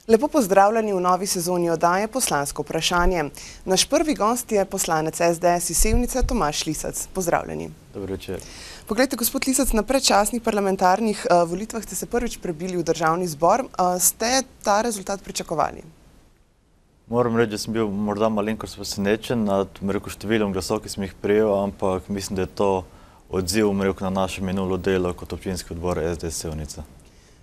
Lepo pozdravljeni v novi sezoni oddaje Poslansko vprašanje. Naš prvi gost je poslanec SDS iz Sevnice, Tomaž Lisec. Pozdravljeni. Dobro večer. Poglejte, gospod Lisec, na predčasnih parlamentarnih volitvah ste se prvič prebili v državni zbor. Ste ta rezultat pričakovali? Moram reči, da sem bil morda malenkost presenečen nad številom glasov, ki sem jih prejel, ampak mislim, da je to odziv na naše minulo delo kot občinski odbor SDS Sevnica.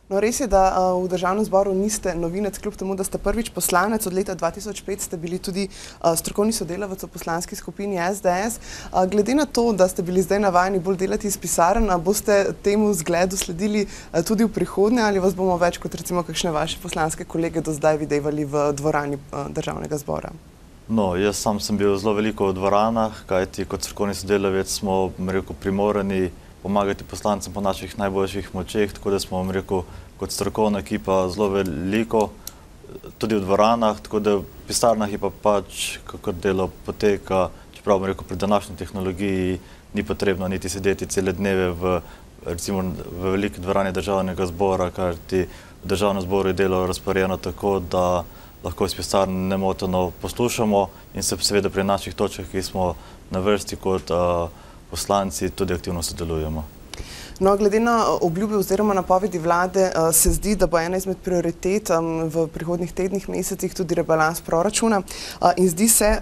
No, res je, da v državnem zboru niste novinec, kljub temu, da ste prvič poslanec. Od leta 2005 ste bili tudi strokovni sodelavec v poslanski skupini SDS. Glede na to, da ste bili zdaj navajeni bolj delati iz pisarn, boste temu zgledu sledili tudi v prihodnje ali vas bomo več kot recimo kakšne vaše poslanske kolege do zdaj videvali v dvorani državnega zbora? No, jaz sam sem bil zelo veliko v dvoranah, kajti kot strokovni sodelavec smo, primorani pomagati poslancem po naših najboljših močeh, tako da smo, kot strokovna ekipa zelo veliko, tudi v dvoranah, tako da v pisarnah je pa pač, kako delo poteka, čeprav, pri današnji tehnologiji ni potrebno niti sedeti cele dneve v veliki dvorani državnega zbora, kar ti v državnem zboru je delo razporejeno tako, da lahko iz pisarn nemoteno poslušamo in se seveda pri naših točkah, ki smo na vrsti kot poslanci, tudi aktivno sodelujemo. No, glede na obljube oziroma napovedi vlade se zdi, da bo ena izmed prioritet v prihodnjih tednih, mesecih tudi rebalans proračuna in zdi se,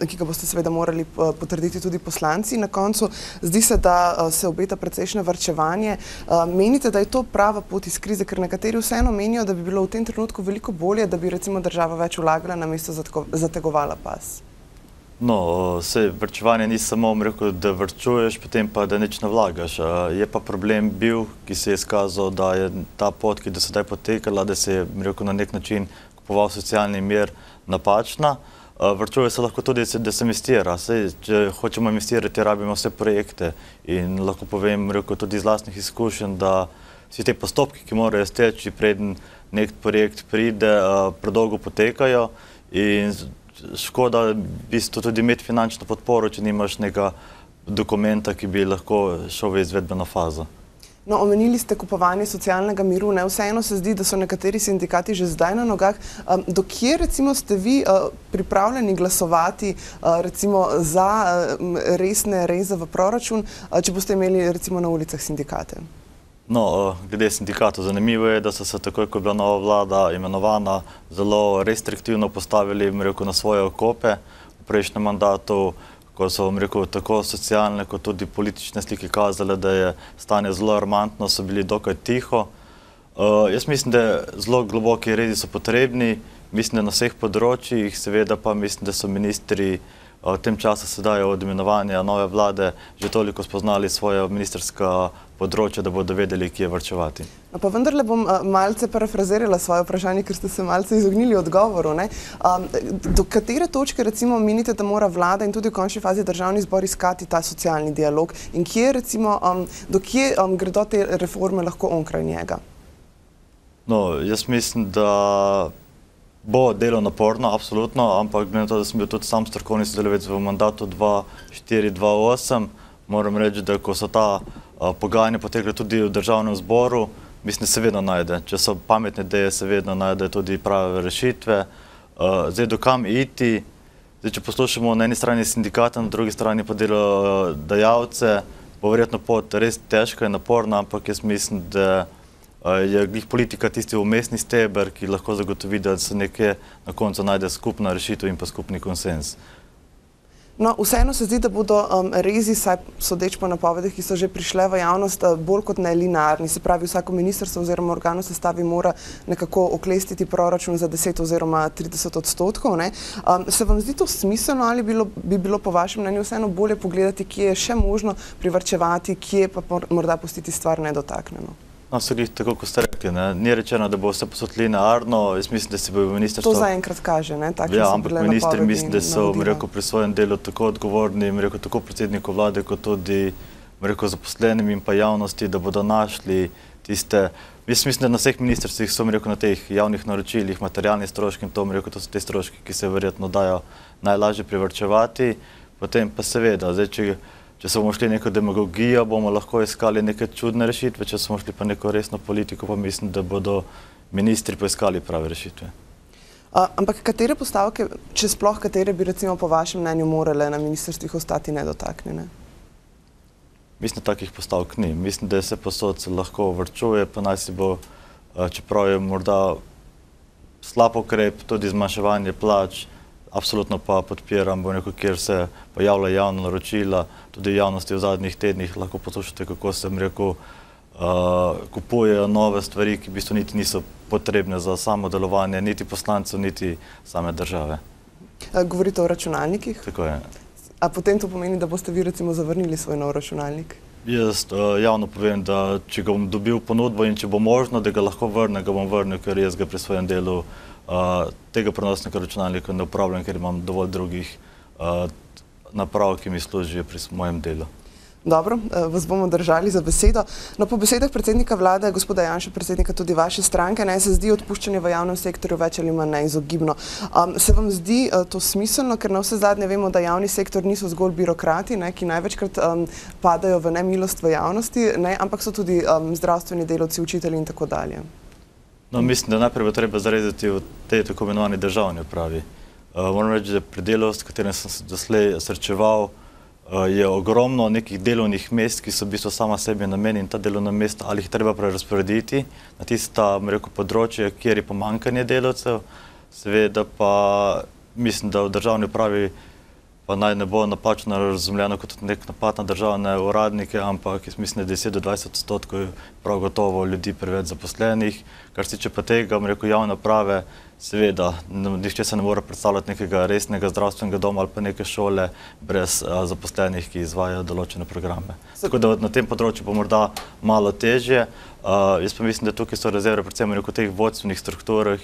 ki ga boste seveda morali potrditi tudi poslanci na koncu, zdi se, da se obeta precejšnje varčevanje. Menite, da je to prava pot iz krize, ker nekateri vseeno menijo, da bi bilo v tem trenutku veliko bolje, da bi recimo država več vlagala namesto zategovala pas? No, varčevanje ni samo, da varčuješ, potem pa da nič ne vlagaš. Je pa problem bil, ki se je izkazal, da je ta pot, ki do sedaj potekala, da se je, na nek način kupoval socialni mir, napačna. Varčuje se lahko tudi, da se investira. Če hočemo investirati, rabimo vse projekte in lahko povem, tudi iz lastnih izkušenj, da vsi te postopki, ki morajo steči, preden nek projekt pride, predolgo potekajo in škoda v bistvu tudi imeti finančno podporo, če nimaš nekega dokumenta, ki bi lahko šel v izvedbeno fazo. No, omenili ste kupovanje socialnega miru. Vseeno se zdi, da so nekateri sindikati že zdaj na nogah. Do kje recimo ste vi pripravljeni glasovati recimo za resne reze v proračun, če boste imeli recimo na ulicah sindikate? No, glede sindikatov, zanimivo je, da so se takoj, ko je bila nova vlada imenovana, zelo restriktivno postavili, na svoje okope. V prejšnjem mandatu, ko so, tako socialne kot tudi politične slike kazale, da je stanje zelo alarmantno, so bili dokaj tiho. Jaz mislim, da zelo globoki rezi so potrebni, mislim, da na vseh področjih, seveda pa mislim, da so ministri v tem času sedaj od imenovanja nove vlade že toliko spoznali svoje ministrska področja, da bodo vedeli, kje varčevati. Pa vendarle bom malce parafrazirala svoje vprašanje, ker ste se malce izognili odgovoru. Do katere točke recimo menite, da mora vlada in tudi v končni fazi državni zbor iskati ta socialni dialog in kje recimo, do kje gredo te reforme lahko onkraj njega? No, jaz mislim, da bo delo naporno, absolutno, ampak glede na to, da sem bil tudi sam strokovni sodelavec v mandatu 2004-2008, moram reči, da ko so ta pogajanja potekla tudi v državnem zboru, mislim, da se vedno najde. Če so pametne ideje, se vedno najde tudi prave rešitve. Zdaj, do kam iti? Če poslušamo na eni strani sindikate, na drugi strani pa delodajalce, bo verjetno pot res težka in naporna, ampak jaz mislim, da je politika tisti vmesni steber, ki lahko zagotovi, da se nekje na koncu najde skupna rešitev in pa skupni konsens. No, vseeno se zdi, da bodo rezi, saj sodeč po napovedih, ki so že prišle v javnost, bolj kot ne linearni. Se pravi, vsako ministrstvo oziroma organ v sestavi mora nekako oklestiti proračun za 10 oziroma 30%. Se vam zdi to smiselno ali bi bilo po vašem mnenju vseeno bolje pogledati, kje je še možno privarčevati, kje pa morda pustiti stvar nedotaknjeno? No, se glih tako, kot ste rekli, ni rečeno, da bo vse posod linearno. Jaz mislim, da se bo ministrstvo... To zaenkrat kaže, ne? Ja, ampak ministri mislim, da so pri svojem delu tako odgovorni, tako predsedniku vlade, kot tudi zaposlenim in pa javnosti, da bodo našli tiste... Jaz mislim, da na vseh ministrstvih so na teh javnih naročilih, materialnih stroških in to so te stroški, ki se verjetno dajo najlažje privarčevati. Potem pa seveda, zdaj, če smo šli neko demagogijo, bomo lahko iskali neke čudne rešitve, če smo šli pa neko resno politiko, pa mislim, da bodo ministri poiskali prave rešitve. Ampak katere postavke, če sploh katere, bi recimo po vašem mnenju morale na ministrstvih ostati nedotaknjene? Mislim, da takih postavk ni. Mislim, da se posod lahko vrčuje, pa naj si bo, čeprav je morda slab ukrep, tudi zmanjševanje plač, absolutno pa podpiram, kjer se pojavlja javna naročila, tudi v javnosti v zadnjih tednih lahko poslušate, kako se, kupujejo nove stvari, ki v bistvu niti niso potrebne za samo delovanje, niti poslancev, niti same države. Govorite o računalnikih? Tako je. A potem to pomeni, da boste vi recimo zavrnili svoj nov računalnik? Jaz javno povem, da če ga bom dobil ponudbo in če bo možno, da ga lahko vrne, ga bom vrnil, ker jaz ga pri svojem delu tega prenosnega računalnika ne uporabljam, ker imam dovolj drugih naprav, ki mi služijo pri mojem delu. Dobro, vas bomo držali za besedo. No, po besedah predsednika vlade, gospoda Janše, predsednika tudi vaše stranke, se zdi odpuščanje v javnem sektorju več ali manj neizogibno. Se vam zdi to smiselno, ker na vse zadnje vemo, da javni sektor niso zgolj birokrati, ki največkrat padajo v nemilost v javnosti, ampak so tudi zdravstveni delavci, učitelji in tako dalje? No, mislim, da najprej bo treba zarezati v tej tako imenovani državni upravi. Moram reči, da pri delu, s katerim sem se doslej srečeval, je ogromno nekih delovnih mest, ki so v bistvu sama sebi nameni in ta delovna mesta ali jih treba prerazporediti na tista, področje, kjer je pomanjkanje delavcev. Seveda pa mislim, da v državni upravi pa naj ne bo napačno razumljeno kot nek napad na državne uradnike, ampak jaz mislim, da 10 do 20% prav gotovo ljudi preveč zaposlenih. Kar se tiče pa tega, javne uprave, seveda, nihče se ne more predstavljati nekega resnega zdravstvenega doma ali pa neke šole brez zaposlenih, ki izvajajo določene programe. Tako da na tem področju bo morda malo težje. Jaz pa mislim, da tukaj so rezerve predvsem v teh vodstvenih strukturah.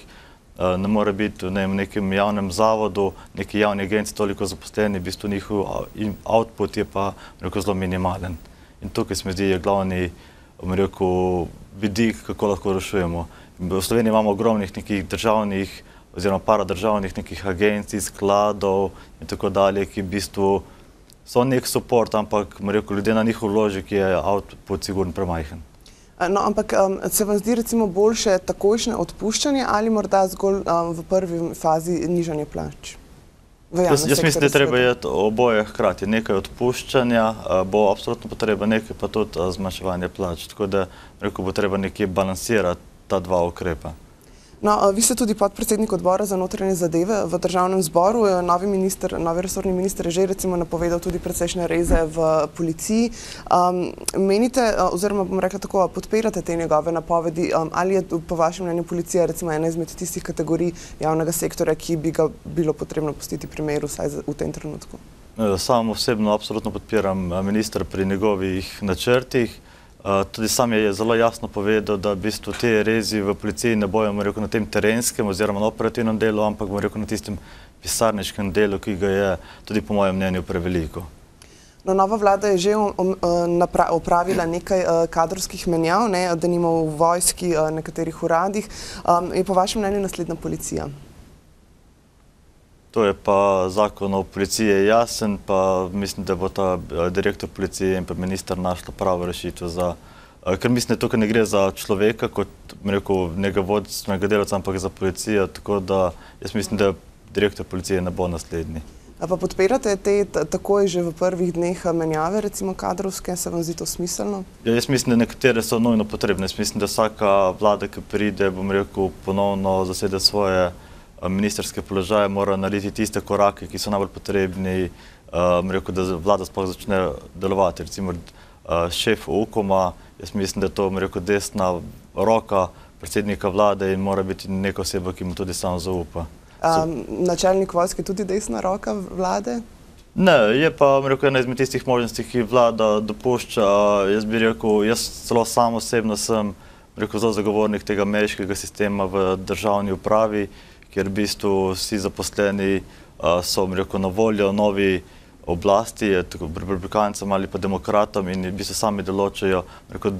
Ne more biti v nekem javnem zavodu, neki javni agenciji toliko zaposleni, v bistvu njihov output je pa zelo minimalen. In tukaj se mi zdi je glavni vidik, kako lahko rešujemo. V Sloveniji imamo ogromnih nekih državnih oziroma paradržavnih nekih agencij, skladov in tako dalje, ki v bistvu so nek support, ampak ljudje na njihov vložek je output sigurno premajhen. No, ampak se vam zdi recimo boljše takojšnje odpuščanje ali morda zgolj v prvi fazi nižanje plač? Jaz mislim, da je treba oboje hkrati. Nekaj odpuščanja bo absolutno potreba, nekaj pa tudi zmanjševanje plač. Tako da bo treba nekje balansirati ta dva ukrepa. No, vi ste tudi podpredsednik odbora za notranje zadeve v državnem zboru. Novi resorni minister je že recimo napovedal tudi precejšnje reze v policiji. Menite, oziroma bom rekla tako, podpirate te njegove napovedi, ali je po vašem mnenju policija recimo ena izmed tistih kategorij javnega sektorja, ki bi ga bilo potrebno pustiti pri miru, vsaj v tem trenutku? Sam osebno absolutno podpiram ministra pri njegovih načrtih. Tudi sam je zelo jasno povedal, da v bistvu te rezi v policiji ne bojo na tem terenskem oziroma na operativnem delu, ampak na tistem pisarniškem delu, ki ga je tudi po mojem mnenju preveliko. No, nova vlada je že opravila nekaj kadrovskih menjav, denimo v vojski, nekaterih uradih. Je po vašem mnenju naslednja policija? To je pa zakon o policiji jasen, pa mislim, da bo ta direktor policije in pa minister našla pravo rešitev za, ker mislim, da tukaj ne gre za človeka, kot nekega vodstvenega delavca, ampak za policijo, tako da jaz mislim, da direktor policije ne bo naslednji. A pa podpirate te takoj že v prvih dneh menjave, recimo kadrovske, se vam zdi to smiselno? Ja, jaz mislim, da nekatere so nujno potrebne. Jaz mislim, da vsaka vlada, ki pride, ponovno zasede svoje ministerske položaje, mora narediti tiste korake, ki so najbolj potrebni, da vlada sploh začne delovati. Recimo šef UKOM-a, jaz mislim, da je to desna roka predsednika vlade in mora biti neka oseba, ki mu tudi sam zaupa. Načelnik vojske tudi desna roka vlade? Ne, je pa ena izmed tistih možnosti, ki vlada dopušča. Jaz bi rekel, jaz celo sam osebno sem zelo zagovornik tega ameriškega sistema v državni upravi, kjer v bistvu vsi zaposleni so na voljo novi oblasti, republikancem ali pa demokratom, in v bistvu sami določajo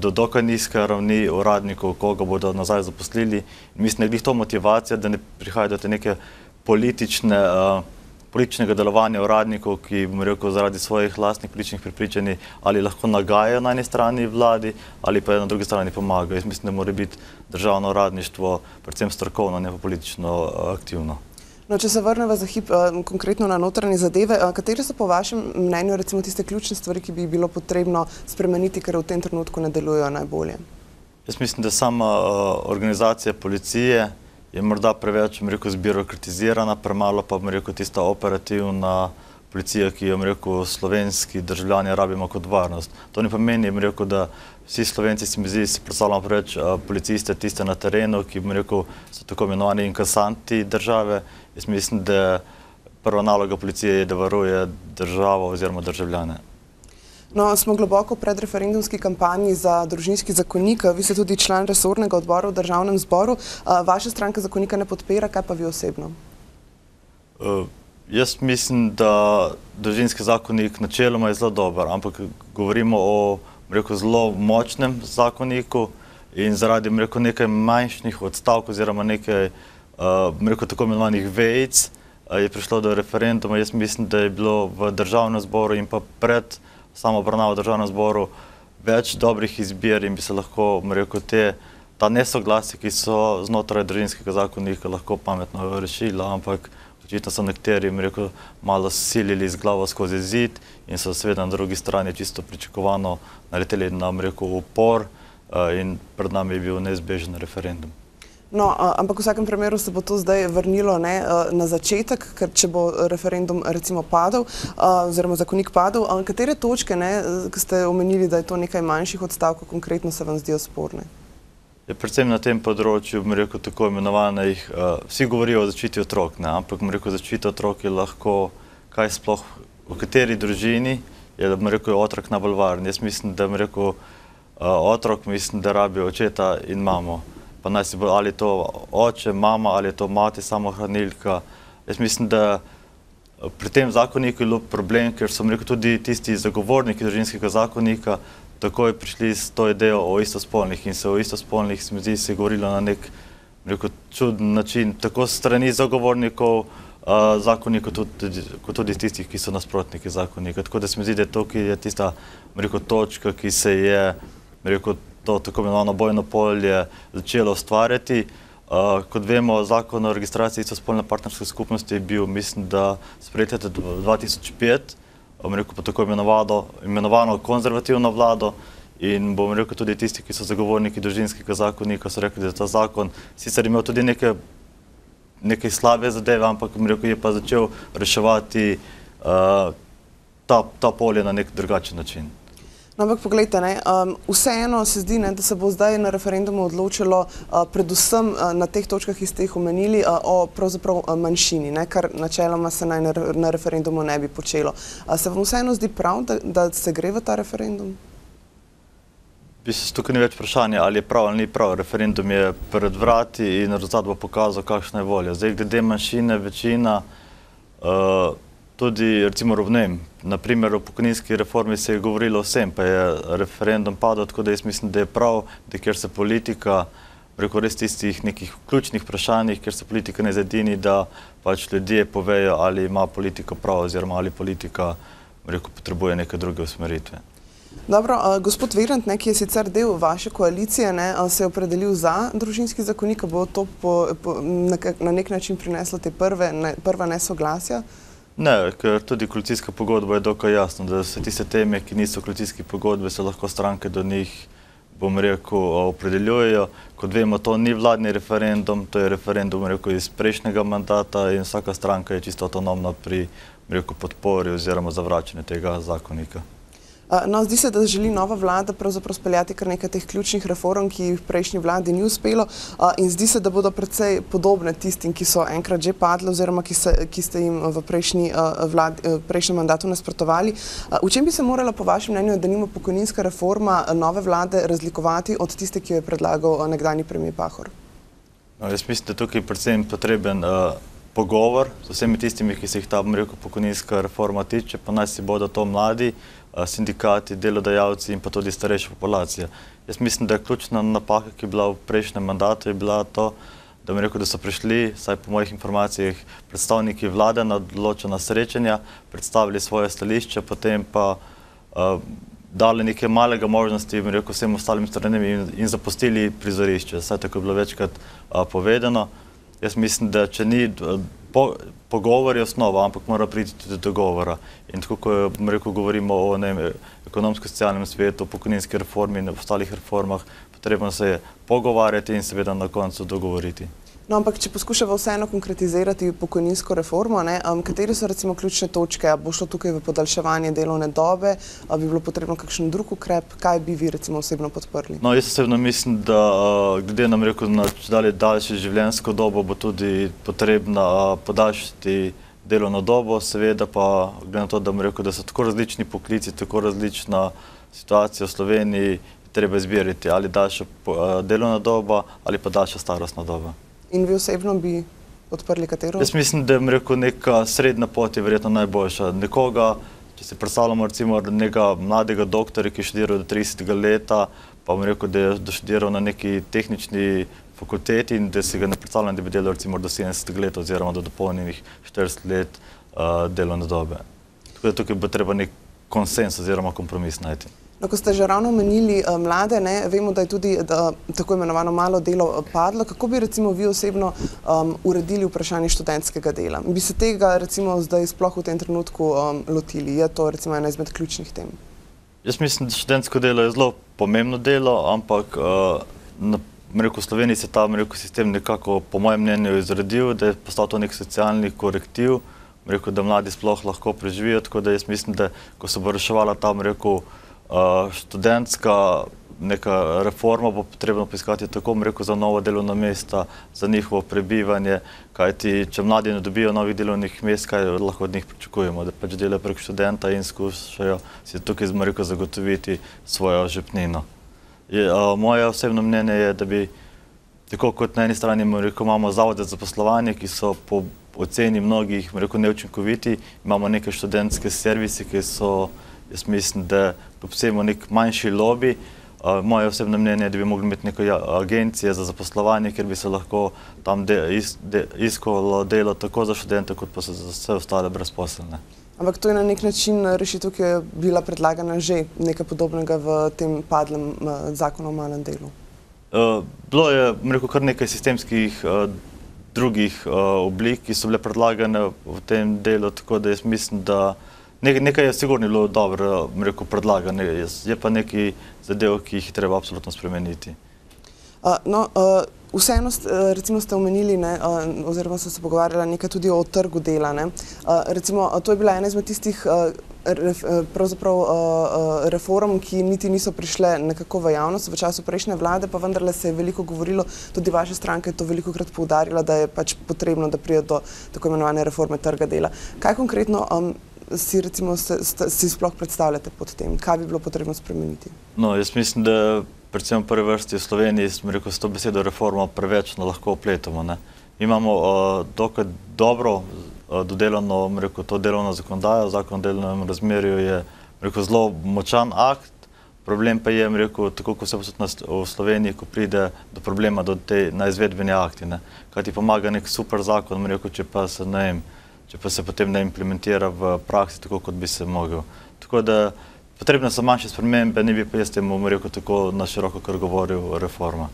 do dokaj nizke ravni uradnikov, koga bodo nazaj zaposlili. Mislim, da je to motivacija, da ne prihaja do te neke politične političnega delovanja uradnikov, ki, bom rekel, zaradi svojih lastnih političnih prepričanj ali lahko nagajajo na eni strani vladi ali pa na drugi strani pomagajo. Jaz mislim, da mora biti državno uradništvo predvsem strokovno, ne pa politično aktivno. No, če se vrnemo za hip konkretno na notranje zadeve, katere so po vašem mnenju recimo tiste ključne stvari, ki bi jih bilo potrebno spremeniti, ker v tem trenutku ne delujejo najbolje? Jaz mislim, da sama organizacija policije je morda preveč, bom rekel, zbirokratizirana, premalo pa, bom rekel, tista operativna policija, ki jo, bom rekel, slovenski državljani rabimo kot varnost. To ne pomeni, bom rekel, da vsi Slovenci, se mi zdi, si predstavljamo preveč policiste, tiste na terenu, ki, bom rekel, so tako imenovani inkasanti države. Jaz mislim, da prva naloga policije je, da varuje državo oziroma državljane. No, smo globoko pred referendumski kampanji za družinski zakonik. Vi ste tudi član resornega odbora v državnem zboru. Vaša stranka zakonika ne podpira, kaj pa vi osebno? Jaz mislim, da družinski zakonik načeloma je zelo dober, ampak govorimo o, bom rekel, zelo močnem zakoniku in zaradi, bom rekel, nekaj manjšnih odstavkov oziroma nekaj, bom rekel, tako imenovanih vejic je prišlo do referenduma. Jaz mislim, da je bilo v državnem zboru in pa pred samo obravnavo v državnem zboru več dobrih izbir in bi se lahko, bom rekel, ta nesoglasja, ki so znotraj družinskega zakonika, lahko pametno rešila, ampak očitno so nekateri, bom rekel, malo silili z glavo skozi zid in so seveda na drugi strani čisto pričakovano naleteli na, bom rekel, upor in pred nami je bil neizbežen referendum. No, ampak v vsakem primeru se bo to zdaj vrnilo na začetek, ker če bo referendum recimo padel, oziroma zakonik padel, katere točke, ki ste omenili, da je to nekaj manjših odstavkov, konkretno se vam zdijo sporne? Predvsem na tem področju, bom rekel, tako imenovanih, vsi govorijo o zaščiti otrok, ampak, bom rekel, zaščita otrok je lahko, kaj sploh, v kateri družini je, da, bom rekel, otrok najbolj varen. Jaz mislim, da, bom rekel, otrok, mislim, da rabi očeta in mamo. Pa naj si bo ali to oče, mama, ali je to mati, samohranilka. Jaz mislim, da pri tem zakoniku je bil problem, ker so, bom rekel, tudi tisti zagovorniki družinskega zakonika takoj prišli s to idejo o istospolnih in se o istospolnih, se mi zdi, se je govorilo na nek, bom rekel, čuden način, tako strani zagovornikov zakonika, kot tudi tistih, ki so nasprotniki zakonika. Tako da se mi zdi, da je to, ki je tista, bom rekel, točka, ki se je, bom rekel, to tako imenovano bojno polje začelo ustvarjati. Kot vemo, zakon o registraciji istospolne partnerske skupnosti je bil, mislim, da sprejet leta 2005, bom rekel, po tako imenovano konzervativno vlado in bom rekel, tudi tisti, ki so zagovorniki družinskega zakonika, so rekli, da je ta zakon sicer imel tudi neke slabe zadeve, ampak, bom rekel, je pa začel reševati ta polje na nek drugačen način. No, ampak poglejte, vseeno se zdi, da se bo zdaj na referendumu odločilo predvsem na teh točkah, ki ste jih omenili, o pravzaprav manjšini, kar načeloma se naj na referendumu ne bi počelo. Se vam vseeno zdi prav, da se gre v ta referendum? Tukaj ni več vprašanje, ali je prav ali ni prav. Referendum je pred vrati in rezultat bo pokazal, kakšna je volja. Zdaj, glede manjšine, večina, tudi, recimo, naprimer, o pokojninski reformi se je govorilo vsem, pa je referendum padel, tako da jaz mislim, da je prav, da kjer se politika, preko res tistih nekih ključnih vprašanjih, kjer se politika ne zedini, da pač ljudje povejo, ali ima politika prav, oziroma ali politika, rekel, potrebuje neke druge usmeritve. Dobro, gospod Virant, ki je sicer del vaše koalicije, se je opredelil za družinski zakonik, bo to na nek način prineslo te prva nesoglasja? Ne, ker tudi koalicijska pogodba je dokaj jasna, da se tiste teme, ki niso koalicijske pogodbe, se lahko stranke do njih, bom rekel, opredeljujejo. Kot vemo, to ni vladni referendum, to je referendum, bom rekel, iz prejšnjega mandata in vsaka stranka je čisto avtonomna pri, bom rekel, podpori oziroma zavračanju tega zakonika. No, zdi se, da želi nova vlada pravzaprav speljati kar nekaj teh ključnih reform, ki jih v prejšnji vladi ni uspelo, in zdi se, da bodo precej podobne tistim, ki so enkrat že padle oziroma ki ste jim v prejšnjem mandatu nasprotovali. V čem bi se morala po vašem mnenju, da nima pokojninska reforma nove vlade razlikovati od tiste, ki jo je predlagal nekdanji premier Pahor? Jaz mislim, da tukaj je predvsem potreben pogovor z vsemi tistimi, ki se jih ta, bom rekel, pokojninska reforma tiče, pa naj si bodo to mladi, sindikati, delodajalci in pa tudi starejša populacija. Jaz mislim, da je ključna napaka, ki je bila v prejšnjem mandatu, je bila to, da so prišli, saj po mojih informacijah, predstavniki vlade na določena srečanja, predstavili svoje stališče, potem pa dali nekaj malega možnosti vsem ostalim stranem in zapustili prizorišče. Saj tako je bilo večkrat povedano. Jaz mislim, da če ni pogovor je osnova, ampak mora priti tudi do dogovora. In tako, ko govorimo o ekonomsko-socialnem svetu, pokojninski reformi in ostalih reformah, potrebno se je pogovarjati in seveda na koncu dogovoriti. No, ampak če poskušamo vseeno konkretizirati pokojninsko reformo, kateri so recimo ključne točke? Bo šlo tukaj v podaljševanje delovne dobe? Bi bilo potrebno kakšen drug ukrep? Kaj bi vi recimo osebno podprli? No, jaz osebno mislim, da glede na daljše življenjsko dobo bo tudi potrebno podaljšati delovno dobo, seveda pa glede na to, da so tako različni poklici, tako različna situacija v Sloveniji, treba izbirati ali daljša delovna doba ali pa daljša starostna doba. In vi osebno bi podprli katero? Jaz mislim, da neka srednja pot je verjetno najboljša. Nekoga, če si predstavljamo recimo nekega mladega doktorja, ki je študiral do 30. leta, pa da je doštudiral na neki tehnični fakulteti in da si ga ne predstavljam, da bi delal recimo do 70. leta oziroma do dopolnjenih 40 let delovne dobe. Tako da tukaj bo treba nek konsens oziroma kompromis najti. No, ko ste že ravno omenili mlade, vemo, da je tudi tako imenovano malo delo padlo. Kako bi recimo vi osebno uredili vprašanje študentskega dela? Bi se tega recimo zdaj sploh v tem trenutku lotili? Je to recimo ena izmed ključnih tem? Jaz mislim, da študentsko delo je zelo pomembno delo, ampak v Sloveniji se ta sistem nekako, po mojem mnenju, izrodil, da je postal to nek socialni korektiv, da mladi sploh lahko preživijo, tako da jaz mislim, da ko se bo reševala ta študentska neka reforma, bo potrebno poiskati tako za nova delovna mesta, za njihovo prebivanje, kajti če mladi ne dobijo novih delovnih mest, kaj lahko od njih pričakujemo, da pač delajo prek študenta in skušajo si tukaj zagotoviti svojo žepnino. Moje osebno mnenje je, da bi tako kot na eni strani imamo zavode za zaposlovanje, ki so po oceni mnogih neučinkoviti, imamo neke študentske servise, ki so, jaz mislim, da obsejemo nek manjši lobby. Moje osebno mnenje je, da bi mogli imeti neke agencije za zaposlovanje, kjer bi se lahko tam iskalo delo tako za študente, kot pa za vse ostale brezposelne. Ampak to je na nek način rešitev, ki je bila predlagana že nekaj podobnega v tem padlem zakonu o malem delu. Bilo je, kar nekaj sistemskih drugih oblik, ki so bile predlagane v tem delu, tako da jaz mislim, da nekaj je sigurno bilo dobro predlagane, je pa nekaj zadev, ki jih je treba absolutno spremeniti. No, vseeno recimo ste omenili, oziroma so se pogovarjali nekaj tudi o trgu dela. Recimo, to je bila ena izmed tistih reform, ki niti niso prišle nekako v javnost v času prejšnje vlade, pa vendarle se je veliko govorilo, tudi vaša stranka je to velikokrat poudarila, da je pač potrebno, da pride do tako imenovane reforme trga dela. Kaj konkretno si sploh predstavljate pod tem? Kaj bi bilo potrebno spremeniti? No, jaz mislim, da predvsem v prvi vrsti v Sloveniji, s to besedo reforma preveč lahko opletamo. Imamo dokaj dobro dodelano to delovno zakonodajo, zakon o delovnem razmerju je zelo močan akt, problem pa je, tako kot se v Sloveniji, ko pride do problema na izvedbeni akti, kaj ti pomaga nek super zakon, če pa se potem ne implementira v praksi tako, kot bi se mogel. Tako da potrebne so manjše spremembe, ne bi pa jaz temu tako na široko, kar govoril reforma.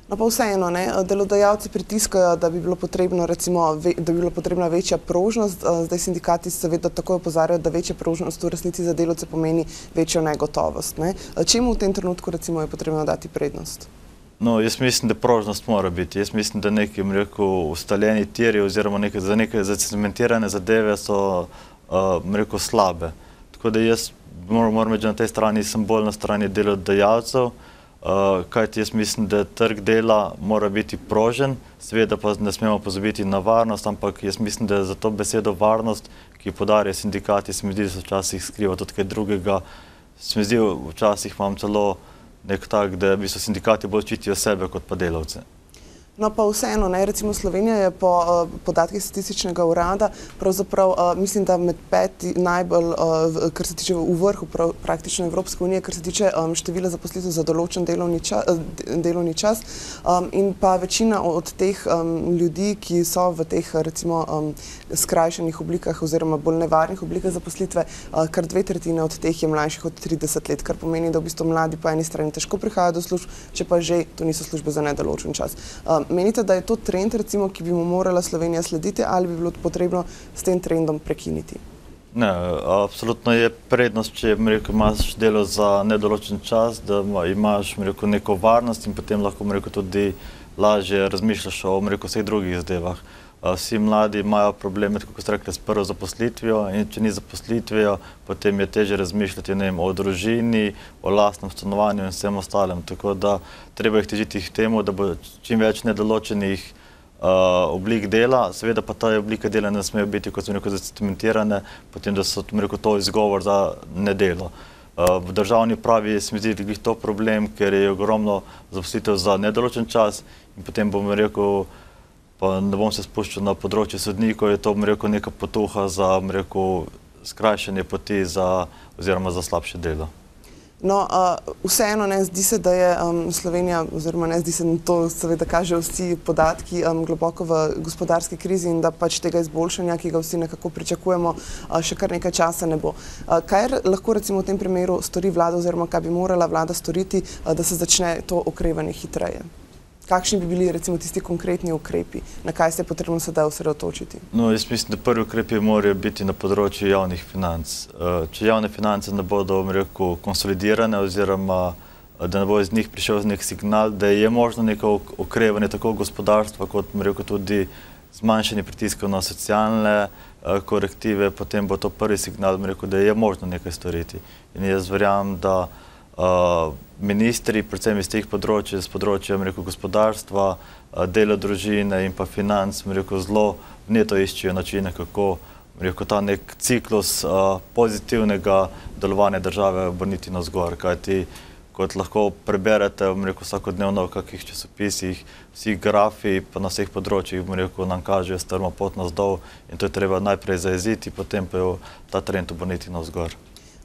No pa vseeno, delodajalci pritiskajo, da bi bilo potrebno recimo, da bi bilo potrebna večja prožnost, zdaj sindikati seveda takoj opozarjajo, da večja prožnost v resnici za delavce pomeni večjo negotovost. Čemu v tem trenutku recimo je potrebno dati prednost? No, jaz mislim, da prožnost mora biti. Jaz mislim, da neki, ustaljeni tiri oziroma za neke zacementirane zadeve so, slabe. Tako da jaz moram reči, na tej strani sem bolj na strani delodajalcev, kajti jaz mislim, da trg dela mora biti prožen, seveda pa ne smemo pozabiti na varnost, ampak jaz mislim, da za to besedo varnost, ki podarjajo sindikati, se mi zdi, da se včasih skriva tudi kaj drugega. Se mi zdi, včasih imam celo nek tak, da sindikati bolj ščitijo sebe kot pa delavce. No pa vseeno, recimo Slovenija je po podatkih statističnega urada pravzaprav, mislim, da med 5 najbolj, kar se tiče v vrhu praktično Evropske unije, kar se tiče števila zaposlitev za določen delovni čas in pa večina od teh ljudi, ki so v teh recimo skrajšanih oblikah oziroma bolj nevarnih oblikah zaposlitve, kar 2/3 od teh je mlajših od 30 let, kar pomeni, da v bistvu mladi po eni strani težko prihajajo do služb, če pa že to niso službe za nedoločen čas. Menite, da je to trend, recimo, ki bi mu morala Slovenija slediti, ali bi bilo potrebno s tem trendom prekiniti? Ne, absolutno je prednost, če imaš delo za nedoločen čas, da imaš neko varnost in potem lahko tudi lažje razmišljaš o vseh drugih zadevah. Vsi mladi imajo probleme, tako kot ste rekli, s prvo zaposlitvijo in če ni zaposlitvijo, potem je težje razmišljati o družini, o lastnem stanovanju in vsem ostalem. Tako da treba jih težiti k temu, da bo čim več nedoločenih oblik dela, seveda pa ta oblika dela ne smejo biti, kot sem rekel, zacementirane, potem da so to izgovor za nedelo. V državni upravi se mi zdi to problem, ker je ogromno zaposlitev za nedoločen čas in potem bom rekel, pa ne bom se spuščal na področje sodnikov, je to neka potuha za skrajšanje poti oziroma za slabše delo. No, vseeno ne zdi se, da je Slovenija, oziroma ne zdi se, to seveda kažejo vsi podatki, globoko v gospodarski krizi in da pač tega izboljšanja, ki ga vsi nekako pričakujemo, še kar nekaj časa ne bo. Kaj lahko recimo v tem primeru stori vlada oziroma kaj bi morala vlada storiti, da se začne to okrevanje hitreje? Kakšni bi bili recimo tisti konkretni ukrepi, na kaj se je potrebno sedaj osredotočiti? No, jaz mislim, da prvi ukrepi morajo biti na področju javnih financ. Če javne finance ne bodo, konsolidirane oziroma da ne bo iz njih prišel nek signal, da je možno neko okrevanje tako gospodarstva kot tudi zmanjšanje pritiskov na socialne korektive, potem bo to prvi signal, da je možno nekaj storiti. In jaz verjamem, da ministri, predvsem iz teh področij, z področja gospodarstva, dela, družine in pa financ, zelo vneto iščejo načine, kako ta nek ciklus pozitivnega delovanja države obrniti navzgor. Kajti, kot lahko preberete vsakodnevno v kakih časopisih, vsi grafi pa na vseh področjih nam kažejo strmo pot navzdol in to je treba najprej zajeziti, potem pa jo ta trend obrniti navzgor.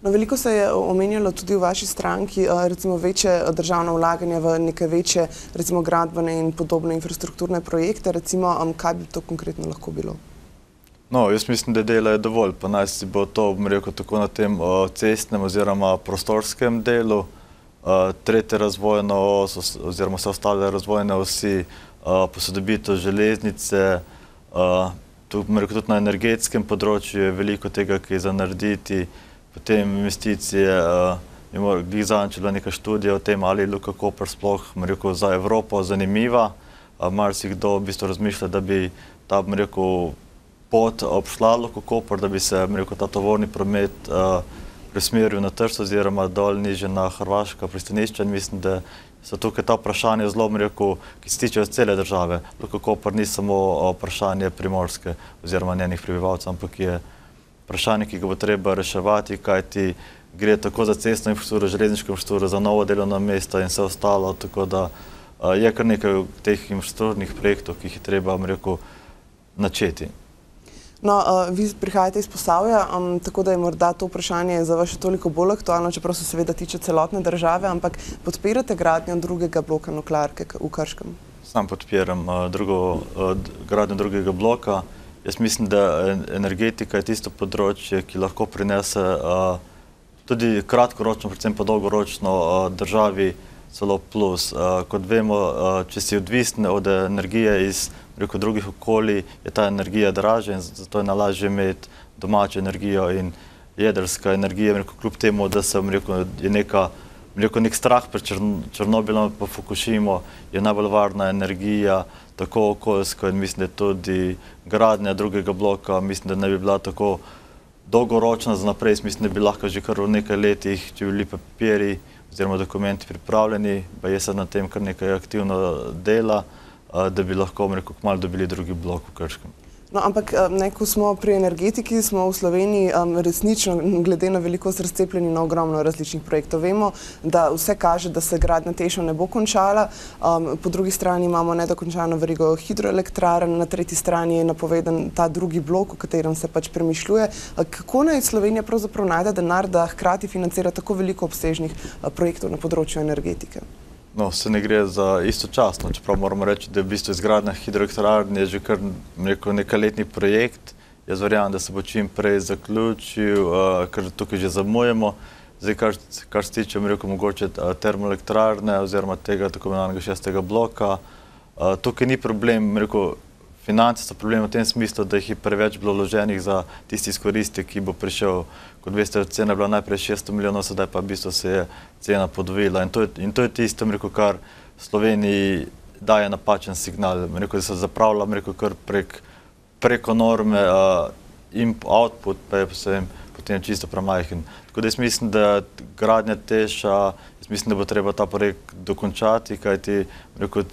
No, veliko se je omenjalo tudi v vaši stranki, recimo večje državno vlaganje v neke večje, recimo gradbene in podobne infrastrukturne projekte, recimo, kaj bi to konkretno lahko bilo? No, jaz mislim, da dela je dovolj, pa naj si bo to, tako na tem cestnem oziroma prostorskem delu, tretje razvojno os oziroma vse ostale razvojne osi, posodobitev železnice, tudi na energetskem področju je veliko tega, ki je za narediti, potem investicije, glih zadnjič je bila neka študija o tem, ali je Luka Koper sploh za Evropo zanimiva. Marsikdo v bistvu razmišlja, da bi ta pot obšla Luka Koper, da bi se ta tovorni promet presmeril na Trst oziroma dol niže na hrvaška pristanišča in mislim, da so tukaj ta vprašanja zelo, ki se tičejo cele države. Luka Koper ni samo vprašanje Primorske oziroma njenih prebivalcev, ampak je vprašanje, ki ga bo treba reševati, kajti gre tako za cestno infrastrukturo, železniško infrastrukturo, za novo delovno mesto in vse ostalo, tako da je kar nekaj teh infrastrukturnih projektov, ki jih je treba, načeti. No, vi prihajate iz Posavja, tako da je morda to vprašanje za vas še toliko bolj aktualno, čeprav se seveda tiče celotne države, ampak podpirate gradnjo drugega bloka nuklearke v Krškem? Sam podpiram gradnjo drugega bloka. Jaz mislim, da energetika je tisto področje, ki lahko prinese tudi kratkoročno, predvsem pa dolgoročno državi celo plus. Kot vemo, če si odvisen od energije iz drugih okolij, je ta energija dražja in zato je najlažje imeti domačo energijo in jedrska energija, kljub temu, da je nek strah pred Černobilom pa Fukushimo, je najbolj varna energija, tako okoljsko in mislim, da tudi gradnja drugega bloka, mislim, da ne bi bila tako dolgoročna za naprej, mislim, da bi lahko že kar v nekaj letih, če bi bili papirji oziroma dokumenti pripravljeni, pa je se na tem kar nekaj aktivno dela, da bi lahko kmalu dobili drugi blok v Krškem. No, ampak ko smo pri energetiki, smo v Sloveniji resnično, glede na velikost, razcepljeni na ogromno različnih projektov. Vemo, da vse kaže, da se gradnja TEŠ ne bo končala, po drugi strani imamo nedokončano verigo hidroelektrarn, na tretji strani je napovedan ta drugi blok, o katerem se pač premišljuje. Kako naj Slovenija pravzaprav najde denar, da hkrati financira tako veliko obsežnih projektov na področju energetike? No, se ne gre za istočasno, čeprav moramo reči, da je v bistvu izgradnja hidroelektrarn je že kar nekajletni projekt. Jaz verjamem, da se bo čim prej zaključil, ker tukaj že zamujamo. Zdaj, kar se tiče, mogoče termoelektrarne oziroma tega tako imenovanega 6. bloka, tukaj ni problem, finance so problem v tem smislu, da jih je preveč bilo vloženih za tisti izkoristek, ki bo prišel. Kot veste, cena je bila najprej 600 milijonov, sedaj pa v bistvu se je cena podvojila. In to je tisto, kar Sloveniji daje napačen signal. Da se zapravlja kar preko norme in output pa je potem čisto premajhen. Tako da jaz mislim, da gradnja TEŠ-a, jaz mislim, da bo treba ta projekt dokončati, kajti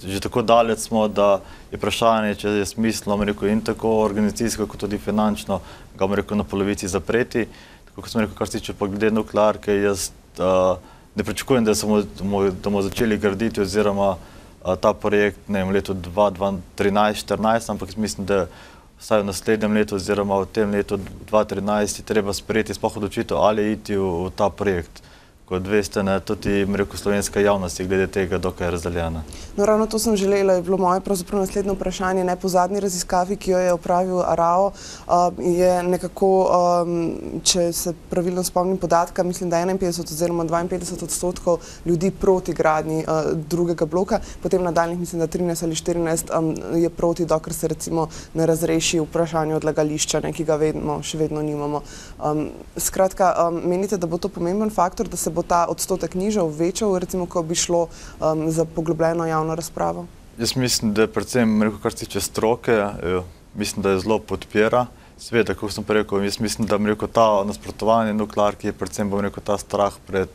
že tako daleč smo, da je vprašanje, če je smiselno in tako organizacijsko, kot tudi finančno ga na polovici zapreti. Tako kot sem rekel, kar se tiče pa glede nuklearke, jaz ne pričakujem, da bomo začeli graditi oziroma ta projekt v letu 2013-2014, ampak mislim, da vsaj v naslednjem letu oziroma v tem letu 2013 je treba sprejeti sploh odločitev, ali iti v ta projekt. Kot veste, tudi slovenska javnost je glede tega dokaj razdeljena. No, ravno to sem želela, je bilo moje pravzaprav naslednje vprašanje. Po zadnji raziskavi, ki jo je opravil ARAO, je nekako, če se pravilno spomnim podatka, mislim, da 51 oziroma 52% ljudi proti gradnji drugega bloka, potem nadaljnjih, mislim, da 13 ali 14 je proti, dokler se recimo ne razreši vprašanje odlagališča, ki ga še vedno nimamo. Skratka, menite, da bo to pomemben faktor, da se bo ta odstotek nižal, večal, recimo, ko bi šlo za poglobljeno javno razpravo? Jaz mislim, da predvsem, kar se tiče stroke, mislim, da je zelo podpira. Seveda, kako sem rekel, jaz mislim, da ta nasprotovanje nuklearki je predvsem, ta strah pred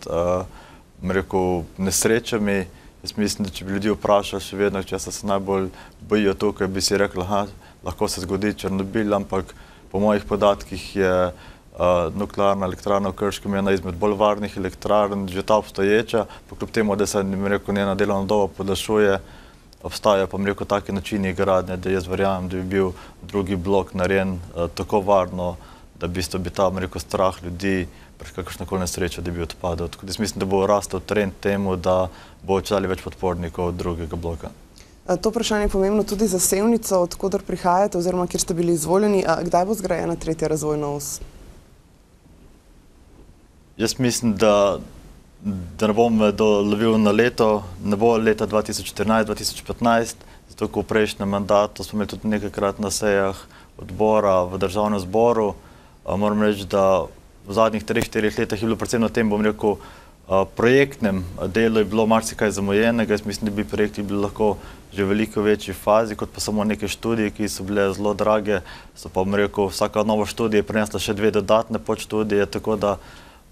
nesrečami. Jaz mislim, da če bi ljudi vprašali še vedno, česa se najbolj bojijo tukaj, bi si rekli, lahko se zgodi Černobil, ampak po mojih podatkih je nuklearna elektrarna v Krškem je ena izmed bolj varnih elektrarn, že ta obstoječa, pa kljub temu, da se njena delovna doba podaljšuje, obstajajo pa taki načini gradnje, da jaz verjamem, da bi bil drugi blok narejen tako varno, da bi ta strah ljudi pred kakršnokoli nesrečo, da bi odpadel. Tako da jaz mislim, da bo rastel trend temu, da bo čedalje več podpornikov drugega bloka. To vprašanje je pomembno tudi za Sevnico, od koder prihajate oziroma kjer ste bili izvoljeni. Kdaj bo zgrajena tretja razvojna os? Jaz mislim, da ne bom dolovil na leto, ne bo leta 2014-2015, zato ko v prejšnjem mandatu smo imeli tudi nekajkrat na sejah odbora v državnem zboru. Moram reči, da v zadnjih 3-4 letih je bilo predvsem na tem, projektnem delu je bilo marsikaj zamujenega. Jaz mislim, da bi projekti bili lahko že v veliko večji fazi, kot pa samo neke študije, ki so bile zelo drage. So pa, vsaka nova študija prinesla še 2 dodatne podštudije, tako da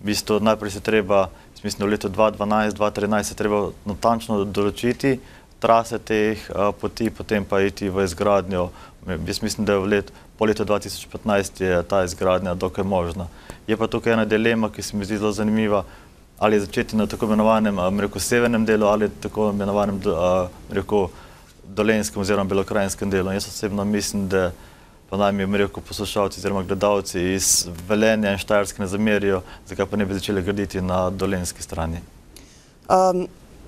v bistvu najprej se treba, mislim, da v letu 2012-2013 se treba natančno določiti trase teh poti, potem pa iti v izgradnjo. Jaz mislim, da po letu 2015 je ta izgradnja dokaj možna. Je pa tukaj ena dilema, ki se mi zdi zelo zanimiva, ali začeti na tako imenovanem severnem delu ali tako imenovanem dolenskem oziroma belokrajinskem delu. Jaz osebno mislim, da pa naj mi poslušalci oziroma gledalci iz Velenja in Štajerske ne zamerijo, zakaj pa ne bi začeli graditi na dolenski strani.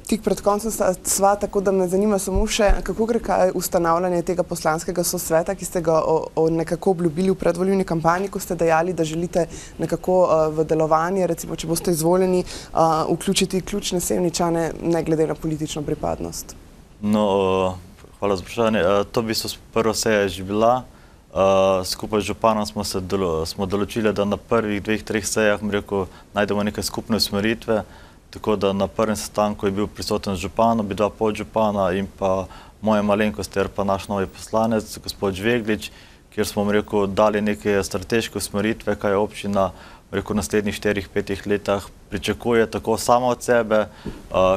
Tik pred koncem sva, tako da me zanima samo še, kako gre kaj ustanavljanje tega poslanskega sosveta, ki ste ga nekako obljubili v predvoljivni kampanji, ko ste dejali, da želite nekako v delovanje, recimo, če boste izvoljeni, vključiti ključne Sevničane, ne glede na politično pripadnost? No, hvala za vprašanje. To v bistvu prva seja je že bila. Skupaj z županom smo določili, da na prvih 2-3 sejah najdemo neke skupne usmeritve, tako da na prvem sestanku je bil prisoten župan, obidva podžupana in pa moja malenkost ter pa naš novi poslanec, gospod Žveglič, kjer smo dali neke strateške usmeritve, kaj občina v naslednjih 4-5 letih pričakuje tako sama od sebe,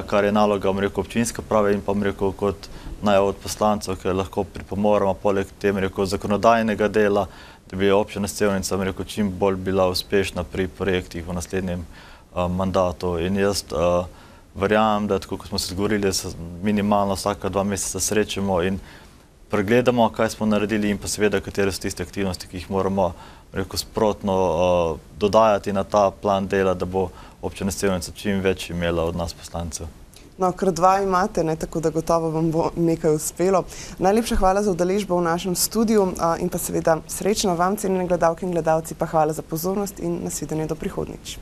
kar je naloga občinske uprave in pa kot od poslancev, ki lahko pripomoremo poleg tem, zakonodajnega dela, da bi občina Sevnica, čim bolj bila uspešna pri projektih v naslednjem mandatu. In jaz verjamem, da tako, kot smo se zgovorili, da se minimalno vsaka 2 meseca srečamo in pregledamo, kaj smo naredili in pa seveda, katere so tiste aktivnosti, ki jih moramo sprotno dodajati na ta plan dela, da bo občina Sevnica čim več imela od nas poslancev. No, kar 2 imate, tako da gotovo vam bo nekaj uspelo. Najlepša hvala za udeležbo v našem studiu in pa seveda srečno vam, cenjene gledalke in gledalci, pa hvala za pozornost in nasvidenje do prihodnjič.